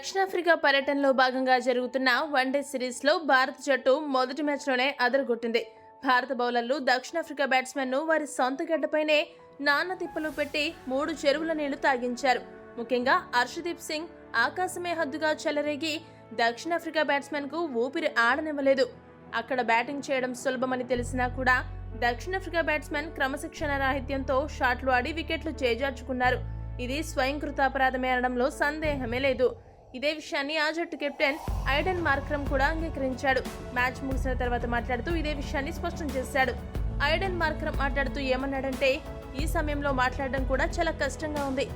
దక్షిణాఫ్రికా పర్యటనలో భాగంగా జరుగుతున్న వన్డే సిరీస్లో భారత జట్టు మొదటి మ్యాచ్లోనే అదరగొట్టింది. భారత బౌలర్లు దక్షిణాఫ్రికా బ్యాట్స్మెన్ను వారి సొంత గడ్డపైనే నాన్న తిప్పలు పెట్టి 3 చెరువుల నీళ్లు తాగించారు. ముఖ్యంగా హర్షదీప్ సింగ్ ఆకాశమే హద్దుగా చెలరేగి దక్షిణాఫ్రికా బ్యాట్స్మెన్కు ఊపిరి ఆడనివ్వలేదు. అక్కడ బ్యాటింగ్ చేయడం సులభమని తెలిసినా కూడా దక్షిణాఫ్రికా బ్యాట్స్మెన్ క్రమశిక్షణ రాహిత్యంతో షాట్లు ఆడి వికెట్లు చేజార్చుకున్నారు. ఇది స్వయంకృతాపరాధమే అనడంలో సందేహమే లేదు. ఇదే విషయాన్ని ఆ జట్టు కెప్టెన్ ఐడెన్ మార్క్రమ్ కూడా అంగీకరించాడు. మ్యాచ్ ముగిసిన తర్వాత మాట్లాడుతూ ఇదే విషయాన్ని స్పష్టం చేశాడు. ఐడెన్ మార్క్రమ్ మాట్లాడుతూ ఏమన్నాడంటే, ఈ సమయంలో మాట్లాడడం కూడా చాలా కష్టంగా ఉంది.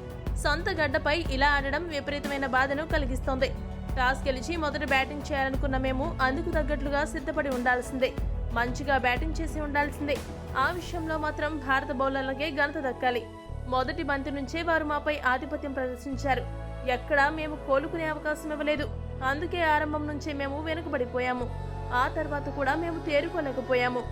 సొంత గడ్డపై ఇలా ఆడడం విపరీతమైన బాధను కలిగిస్తోంది. టాస్ గెలిచి మొదట బ్యాటింగ్ చేయాలనుకున్న మేము అందుకు తగ్గట్లుగా సిద్ధపడి ఉండాల్సిందే. మంచిగా బ్యాటింగ్ చేసి ఉండాల్సిందే. ఆ విషయంలో మాత్రం భారత బౌలర్లకే ఘనత దక్కాలి. మొదటి బంతి నుంచే వారు మాపై ఆధిపత్యం ప్రదర్శించారు. ఎక్కడా మేము కోలుకునే అవకాశం ఇవ్వలేదు. అందుకే ఆరంభం నుంచే మేము వెనుకబడిపోయాము. ఆ తర్వాత కూడా మేము తేరుకోలేకపోయాము.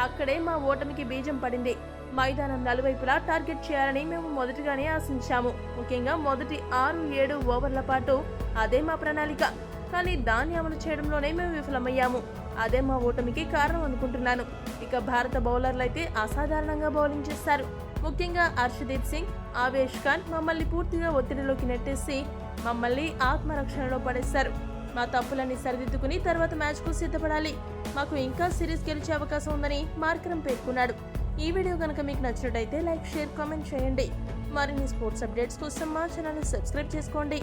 అక్కడే మా ఓటమికి బీజం పడింది. మైదానం నలువైపులా టార్గెట్ చేయాలని మేము మొదటిగానే ఆశించాము. ముఖ్యంగా మొదటి 6-7 ఓవర్ల పాటు అదే మా ప్రణాళిక. కానీ దాన్ని అమలు చేయడంలోనే మేము విఫలమయ్యాము. అదే మా ఓటమికి కారణం అనుకుంటున్నాను. ఇక భారత బౌలర్లైతే అసాధారణంగా బౌలింగ్ చేశారు. ముఖ్యంగా హర్షదీప్ సింగ్, ఆవేష్ ఖాన్ మమ్మల్ని పూర్తిగా ఒత్తిడిలోకి నెట్టేసి మమ్మల్ని ఆత్మరక్షణలో పడేశారు. మా తప్పులన్నీ సరిదిద్దుకుని తర్వాత మ్యాచ్కు సిద్ధపడాలి. మాకు ఇంకా సిరీస్ గెలిచే అవకాశం ఉందని మార్క్రమ్ పేర్కొన్నాడు. ఈ వీడియో కనుక మీకు నచ్చినట్టయితే లైక్, షేర్, కామెంట్ చేయండి. మరిన్ని స్పోర్ట్స్ అప్డేట్స్ కోసం మా ఛానల్ని సబ్స్క్రైబ్ చేసుకోండి.